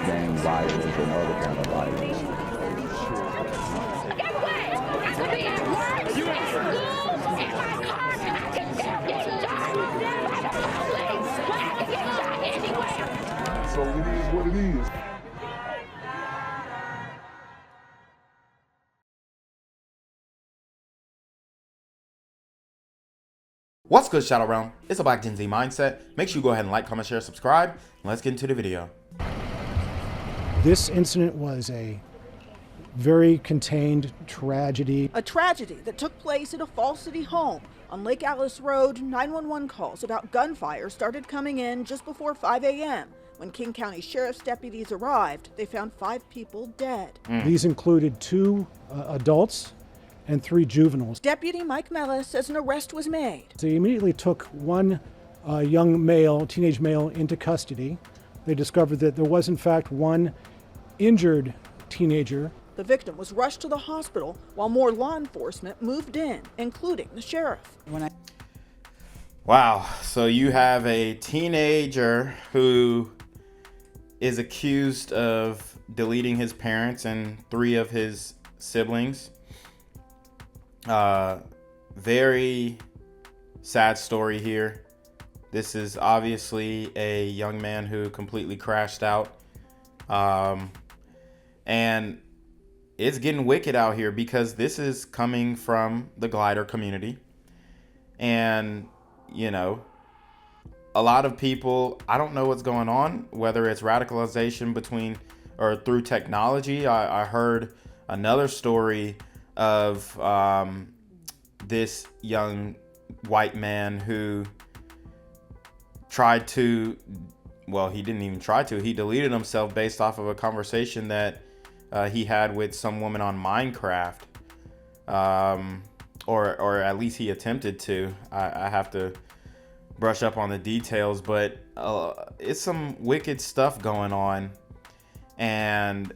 gang violence and other kind of violence. Get away! I could be at work, at school, in my car, and I can still get shot by the police. But I can get shot anywhere. So it is what it is. What's good, Shadow Realm? It's a Black Gen Z Mindset. Make sure you go ahead and like, comment, share, subscribe, and let's get into the video. This incident was a very contained tragedy. A tragedy that took place at a Falls City home. On Lake Alice Road, 911 calls about gunfire started coming in just before 5 a.m. When King County Sheriff's deputies arrived, they found 5 people dead. These included 2 adults and 3 juveniles. Deputy Mike Mellis says an arrest was made. They immediately took one young male, teenage male, into custody. They discovered that there was in fact one injured teenager. The victim was rushed to the hospital while more law enforcement moved in, including the sheriff. Wow, so you have a teenager who is accused of deleting his parents and 3 of his siblings. Very sad story here. This is obviously a young man who completely crashed out. And it's getting wicked out here because this is coming from the glider community. And, you know, a lot of people, I don't know what's going on, whether it's radicalization between or through technology. I heard another story of this young white man who tried to, well, he didn't even try to, he deleted himself based off of a conversation that he had with some woman on Minecraft, or at least he attempted to. I have to brush up on the details, but it's some wicked stuff going on, and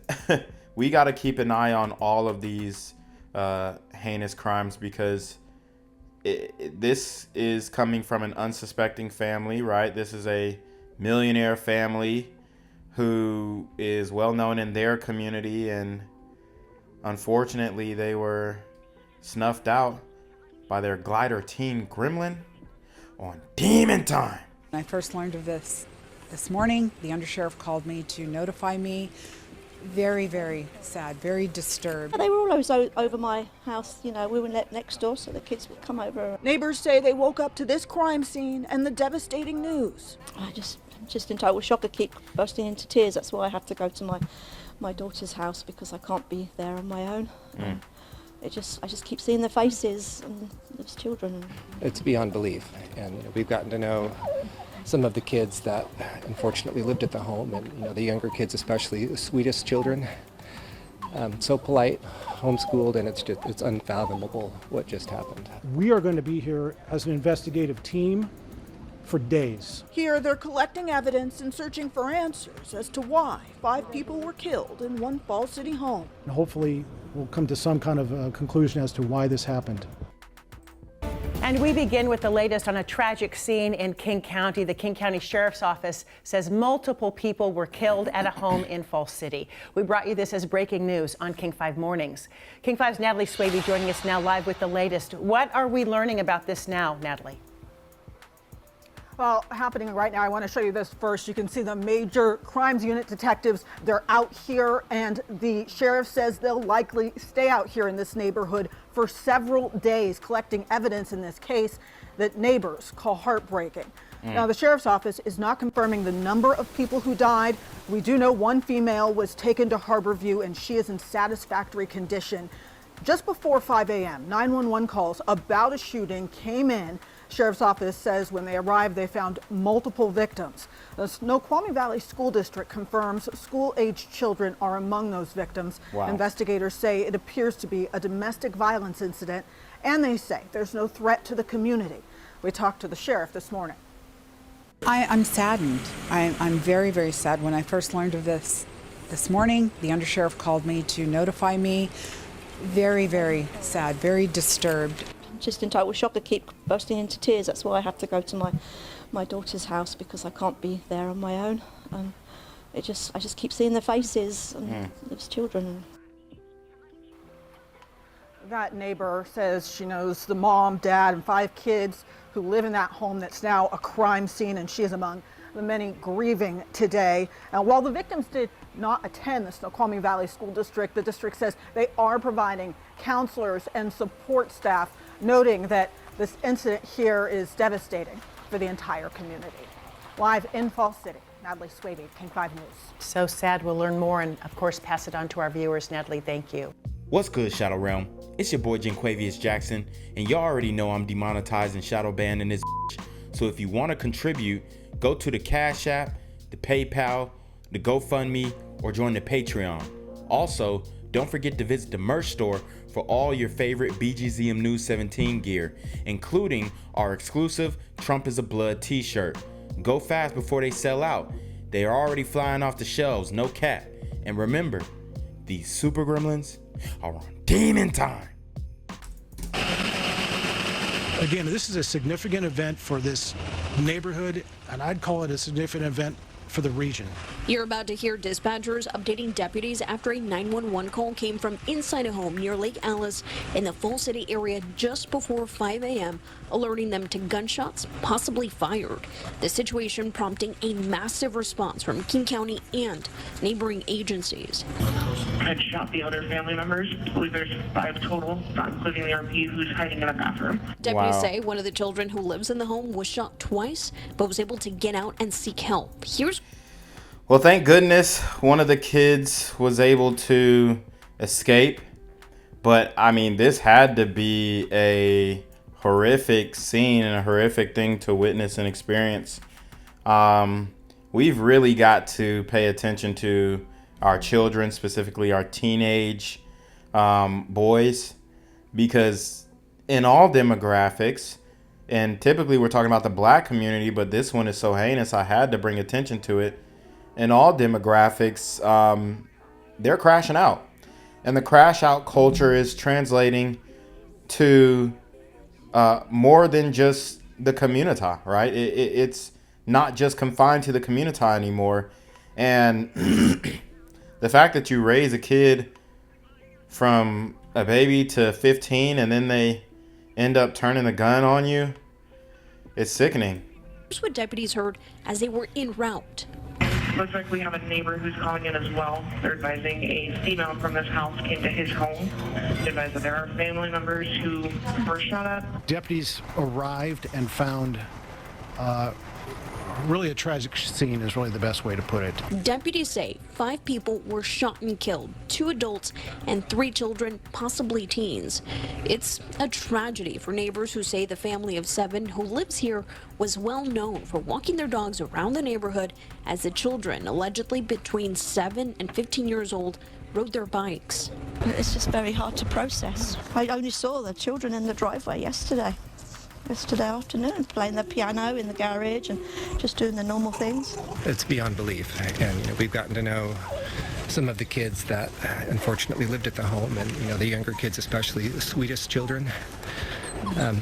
we got to keep an eye on all of these heinous crimes because this is coming from an unsuspecting family, right? This is a millionaire family who is well known in their community, and unfortunately they were snuffed out by their glider teen gremlin on Demon Time. When I first learned of this morning, the undersheriff called me to notify me. Very, very sad, very disturbed. They were always over my house, you know, we were next door, so the kids would come over. Neighbors say they woke up to this crime scene and the devastating news. I'm just in total shock. I keep bursting into tears. That's why I have to go to my daughter's house because I can't be there on my own. I just keep seeing their faces and those children. It's beyond belief, and you know, we've gotten to know some of the kids that unfortunately lived at the home, and you know, the younger kids especially, the sweetest children, so polite, homeschooled, and it's unfathomable what just happened. We are going to be here as an investigative team for days. Here they're collecting evidence and searching for answers as to why 5 people were killed in one Falls City home. And hopefully we'll come to some kind of conclusion as to why this happened. And we begin with the latest on a tragic scene in King County. The King County Sheriff's Office says multiple people were killed at a home in Falls City. We brought you this as breaking news on King 5 Mornings. King 5's Natalie Swaby joining us now live with the latest. What are we learning about this now, Natalie? Well, happening right now, I want to show you this first. You can see the major crimes unit detectives. They're out here, and the sheriff says they'll likely stay out here in this neighborhood for several days, collecting evidence in this case that neighbors call heartbreaking. Now, the sheriff's office is not confirming the number of people who died. We do know one female was taken to Harborview, and she is in satisfactory condition. Just before 5 a.m., 911 calls about a shooting came in. Sheriff's office says when they arrived, they found multiple victims. The Snoqualmie Valley School District confirms school-aged children are among those victims. Wow. Investigators say it appears to be a domestic violence incident, and they say there's no threat to the community. We talked to the sheriff this morning. I'm saddened. I'm very, very sad. When I first learned of this morning, the undersheriff called me to notify me. Very, very sad, very disturbed. Just in total shock. I keep bursting into tears. That's why I have to go to my daughter's house because I can't be there on my own. I just keep seeing their faces, and there's children. That neighbor says she knows the mom, dad, and 5 kids who live in that home that's now a crime scene, and she is among the many grieving today. While the victims did not attend the Snoqualmie Valley School District, the district says they are providing counselors and support staff, noting that this incident here is devastating for the entire community. Live in Falls City, Natalie Swaby, King 5 News. So sad. We'll learn more and, of course, pass it on to our viewers. Natalie, thank you. What's good, Shadow Realm? It's your boy Jenquavius Jackson, and y'all already know I'm demonetized and shadow banned in this bitch. So if you want to contribute, go to the Cash App, the PayPal, the GoFundMe, or join the Patreon. Also, don't forget to visit the merch store for all your favorite BGZM News 17 gear, including our exclusive Trump is a Blood t-shirt. Go fast before they sell out. They are already flying off the shelves, no cap. And remember, these super gremlins are on demon time. Again, this is a significant event for this neighborhood, and I'd call it a significant event for the region. You're about to hear dispatchers updating deputies after a 911 call came from inside a home near Lake Alice in the Falls City area just before 5 a.m., alerting them to gunshots possibly fired. The situation prompting a massive response from King County and neighboring agencies. Had shot the other family members. I believe there's 5 total, not including the RP who's hiding in a bathroom. Deputies say one of the children who lives in the home was shot twice, but was able to get out and seek help. Well, thank goodness one of the kids was able to escape. But, I mean, this had to be a horrific scene and a horrific thing to witness and experience. We've really got to pay attention to our children, specifically our teenage boys, because in all demographics, and typically we're talking about the black community, but this one is so heinous, I had to bring attention to it. In all demographics, they're crashing out. And the crash out culture is translating to more than just the community, right? It's not just confined to the community anymore. And the fact that you raise a kid from a baby to 15 and then they end up turning a gun on you, it's sickening. Here's what deputies heard as they were en route. Looks like we have a neighbor who's calling in as well. They're advising a female from this house came to his home. They advise that there are family members who were shot at. Deputies arrived and found really a tragic scene is really the best way to put it. Deputies say 5 people were shot and killed, 2 adults and 3 children, possibly teens. It's a tragedy for neighbors who say the family of 7 who lives here was well known for walking their dogs around the neighborhood as the children, allegedly between 7 and 15 years old, rode their bikes. It's just very hard to process. I only saw the children in the driveway yesterday afternoon, playing the piano in the garage and just doing the normal things. It's beyond belief, and we've gotten to know some of the kids that unfortunately lived at the home, and the younger kids especially, the sweetest children.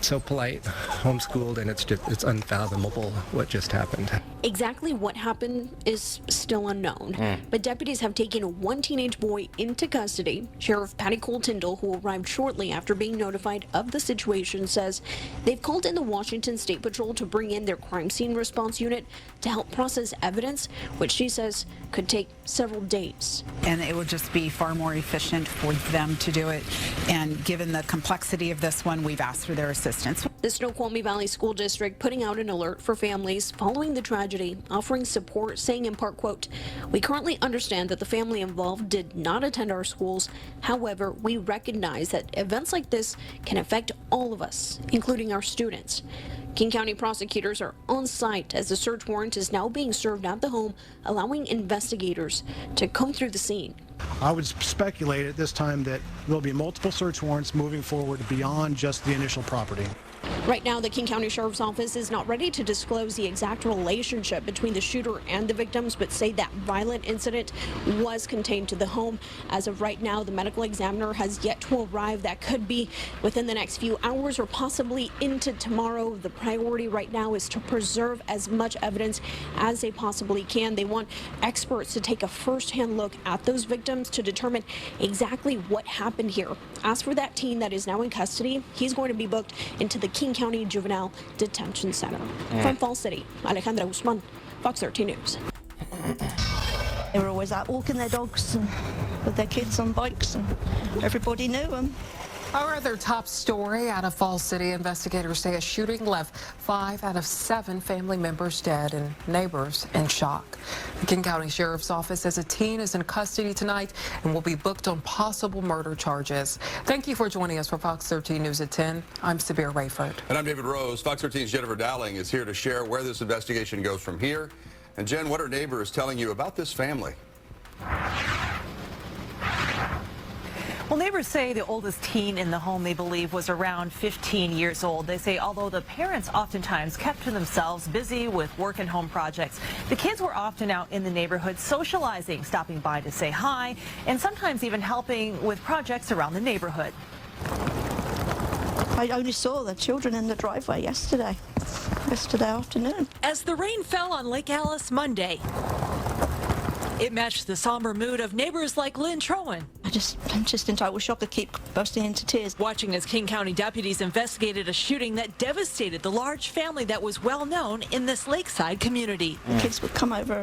So polite, homeschooled, and it's unfathomable what just happened. Exactly what happened is still unknown, but deputies have taken 1 teenage boy into custody. Sheriff Patty Cole-Tyndall, who arrived shortly after being notified of the situation, says they've called in the Washington State Patrol to bring in their crime scene response unit to help process evidence, which she says could take several days. And it would just be far more efficient for them to do it. And given the complexity of this one, we've asked for their assistance. The Snoqualmie Valley School District putting out an alert for families following the tragedy, offering support, saying in part, quote, "We currently understand that the family involved did not attend our schools. However, we recognize that events like this can affect all of us, including our students." King County prosecutors are on site as the search warrant is now being served at the home, allowing investigators to comb through the scene. I would speculate at this time that there'll be multiple search warrants moving forward beyond just the initial property. Right now, the King County Sheriff's Office is not ready to disclose the exact relationship between the shooter and the victims, but say that violent incident was contained to the home. As of right now, the medical examiner has yet to arrive. That could be within the next few hours or possibly into tomorrow. The priority right now is to preserve as much evidence as they possibly can. They want experts to take a first-hand look at those victims to determine exactly what happened here. As for that teen that is now in custody, he's going to be booked into the King County Juvenile Detention Center. From Falls City, Alejandra Guzman, Fox 13 News. They were always out walking their dogs and with their kids on bikes, and everybody knew them. Our other top story out of Falls City, investigators say a shooting left 5 out of 7 family members dead and neighbors in shock. The King County Sheriff's Office says a teen is in custody tonight and will be booked on possible murder charges. Thank you for joining us for Fox 13 News at 10. I'm Sabir Rayford. And I'm David Rose. Fox 13's Jennifer Dowling is here to share where this investigation goes from here. And Jen, what are neighbors telling you about this family? Well, neighbors say the oldest teen in the home they believe was around 15 years old. They say although the parents oftentimes kept to themselves, busy with work and home projects, the kids were often out in the neighborhood socializing, stopping by to say hi, and sometimes even helping with projects around the neighborhood. I only saw the children in the driveway yesterday afternoon. As the rain fell on Lake Alice Monday, it matched the somber mood of neighbors like Lynn Trowan. I'm just in total shock. I keep bursting into tears. Watching as King County deputies investigated a shooting that devastated the large family that was well known in this lakeside community. The kids would come over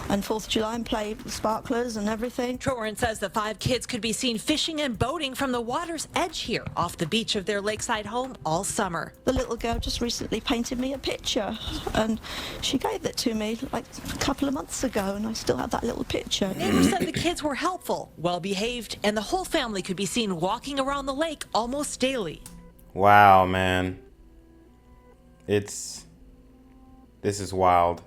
and 4th of July and play sparklers and everything. Trowan says the 5 kids could be seen fishing and boating from the water's edge here off the beach of their lakeside home all summer. The little girl just recently painted me a picture, and she gave it to me like a couple of months ago, and I still have that little picture. Neighbors said the kids were helpful, well behaved, and the whole family could be seen walking around the lake almost daily. Wow, man. This is wild.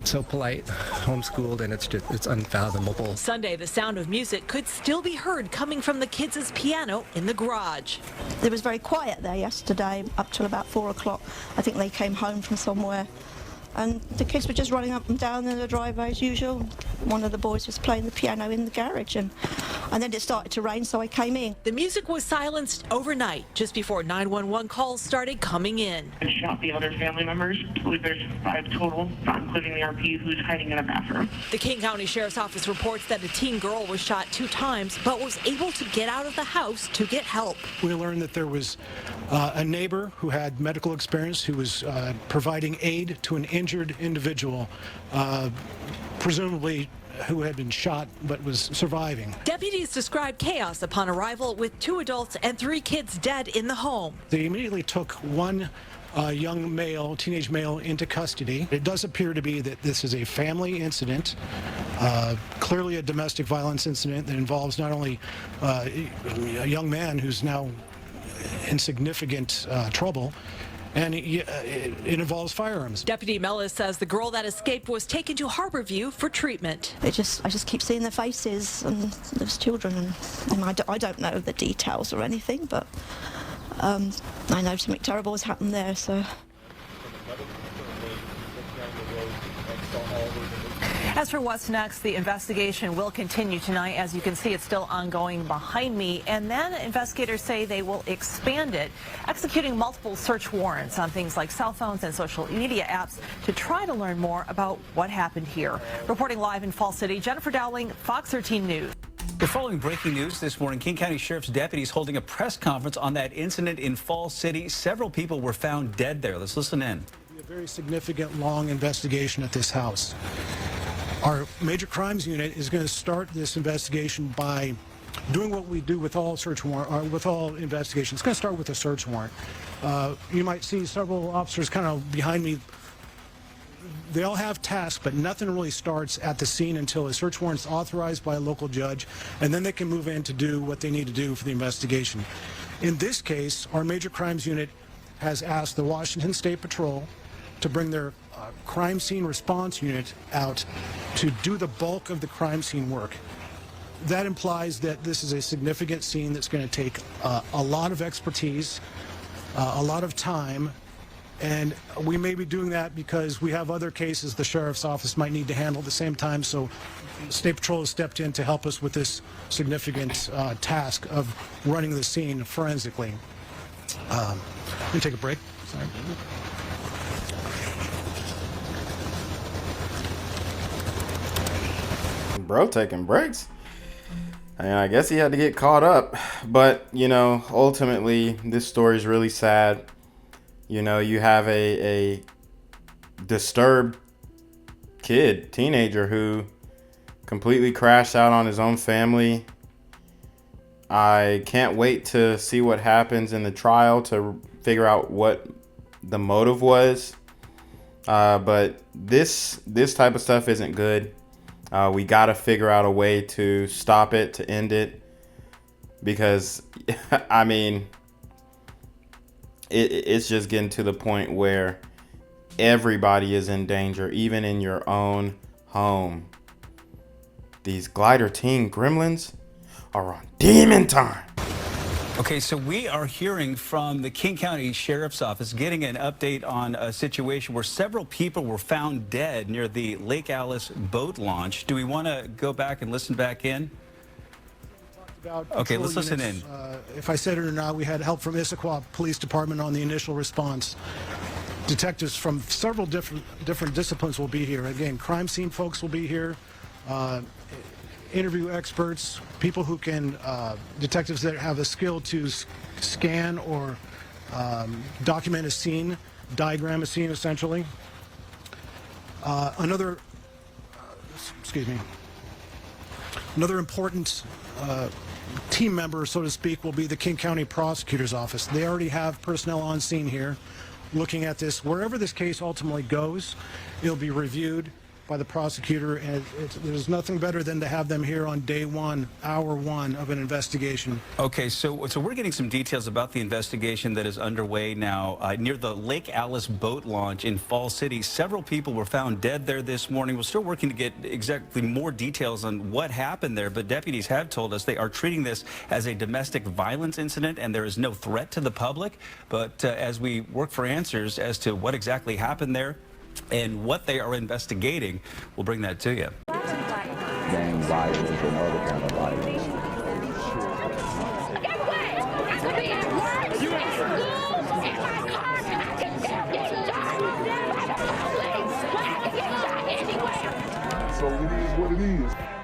So polite, homeschooled, and it's unfathomable. Sunday, the sound of music could still be heard coming from the kids' piano in the garage. It was very quiet there yesterday up till about 4 o'clock. I think they came home from somewhere. And the kids were just running up and down in the driveway as usual. One of the boys was playing the piano in the garage, and then it started to rain, so I came in. The music was silenced overnight, just before 911 calls started coming in. And shot the other family members. I believe there's 5 total, not including the RP who's hiding in a bathroom. The King County Sheriff's Office reports that a teen girl was shot 2 times, but was able to get out of the house to get help. We learned that there was a neighbor who had medical experience who was providing aid to an injured individual, presumably who had been shot but was surviving. Deputies described chaos upon arrival with 2 adults and 3 kids dead in the home. They immediately took one young male, teenage male, into custody. It does appear to be that this is a family incident, clearly a domestic violence incident that involves not only a young man who's now in significant trouble, and it involves firearms. Deputy Mellis says the girl that escaped was taken to Harborview for treatment. I just keep seeing their faces, and there's children, and I don't know the details or anything, but I know something terrible has happened there, so. As for what's next, the investigation will continue tonight. As you can see, it's still ongoing behind me. And then investigators say they will expand it, executing multiple search warrants on things like cell phones and social media apps to try to learn more about what happened here. Reporting live in Falls City, Jennifer Dowling, Fox 13 News. We're following breaking news this morning. King County Sheriff's deputies holding a press conference on that incident in Falls City. Several people were found dead there. Let's listen in. A very significant, long investigation at this house. Our major crimes unit is going to start this investigation by doing what we do with all search warrant, or with all investigations. It's going to start with a search warrant. You might see several officers kind of behind me. They all have tasks, but nothing really starts at the scene until a search warrant is authorized by a local judge, and then they can move in to do what they need to do for the investigation. In this case, our major crimes unit has asked the Washington State Patrol to bring their crime scene response unit out to do the bulk of the crime scene work. That implies that this is a significant scene that's going to take a lot of expertise, a lot of time. And we may be doing that because we have other cases the sheriff's office might need to handle at the same time. So State Patrol has stepped in to help us with this significant task of running the scene forensically. Let me take a break. Sorry. Bro taking breaks. I guess he had to get caught up. But, you know, ultimately, this story is really sad. You know, you have a disturbed kid, teenager, who completely crashed out on his own family. I can't wait to see what happens in the trial to figure out what the motive was. But this type of stuff isn't good. We got to figure out a way to stop it, to end it. Because, I mean, it's just getting to the point where everybody is in danger, even in your own home. These glider teen gremlins are on demon time. Okay, so we are hearing from the King County Sheriff's Office, getting an update on a situation where several people were found dead near the Lake Alice boat launch. Do we want to go back and listen back in? Okay, let's listen in. If I said it or not, we had help from Issaquah Police Department on the initial response. Detectives from several different disciplines will be here. Again, crime scene folks will be here. Interview experts, people who can, detectives that have a skill to scan or document a scene, diagram a scene essentially. Another important team member, so to speak, will be the King County Prosecutor's Office. They already have personnel on scene here looking at this. Wherever this case ultimately goes, it'll be reviewed by the prosecutor, and there's nothing better than to have them here on day one, hour one of an investigation. Okay, so we're getting some details about the investigation that is underway now near the Lake Alice boat launch in Fall City. Several people were found dead there this morning. We're still working to get exactly more details on what happened there, but deputies have told us they are treating this as a domestic violence incident and there is no threat to the public. But as we work for answers as to what exactly happened there and what they are investigating, we'll bring that to you. Gang violence and other kind of violence. Guess what? I could be at work, at school, in my car, and I can still get shot by the police. I can get shot anywhere. So it is what it is.